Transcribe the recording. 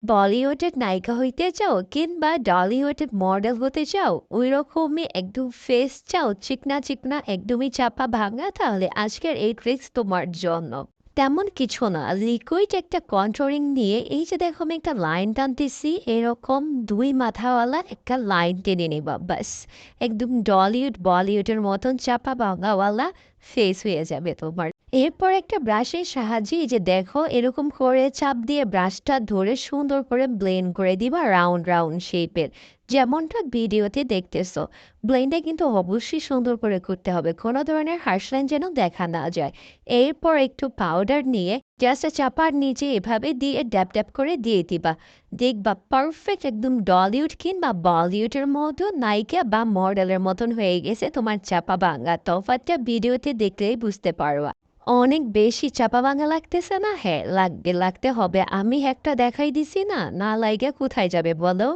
বলিউডের নায়িকা হইতে চাও কিংবা ডলিউডের মডেল হতে চাও ওই রকমই একদম ফেস চাও চিকনা চিকনা একদমই চাপা ভাঙা তাহলে আজকের এই ট্রিক্স তোমার জন্য। তেমন কিছু না, লিকুইড একটা কন্ট্রোলিং নিয়ে এই যে দেখো আমি একটা লাইন টানতেছি এরকম দুই মাথাওয়ালা একটা লাইন টেনে নেবা বাস। একদম ডলিউড বলিউডের মতন চাপা ভাঙাওয়ালা ফেস হয়ে যাবে তোমার। এরপর একটা ব্রাশের সাহায্যে এই যে দেখো এরকম করে চাপ দিয়ে ব্রাশটা ধরে সুন্দর করে ব্লেন্ড করে দিবা রাউন্ড রাউন্ড শেপের, যেমনটা ভিডিওতে দেখতেছো। ব্লেন্ডটা কিন্তু অবশ্যই সুন্দর করে করতে হবে, কোনো ধরনের হার্শলাইন যেন দেখা না যায়। এরপর একটু পাউডার নিয়ে জাস্ট চাপার নিচে এভাবে দিয়ে ড্যাপ ড্যাপ করে দিয়ে দিবা। দেখবা পারফেক্ট একদম ডলিউড কিংবা বলিউডের মতো নায়িকা বা মডেলের মতন হয়ে গেছে তোমার চাপা ভাঙা। তফাৎটা ভিডিওতে দেখলেই বুঝতে পারবা। অনেক বেশি চাপা ভাঙা লাগতেছে না? হ্যাঁ লাগবে, লাগতে হবে। আমি একটা দেখাই দিছি না, না লাইগা কোথায় যাবে বলো?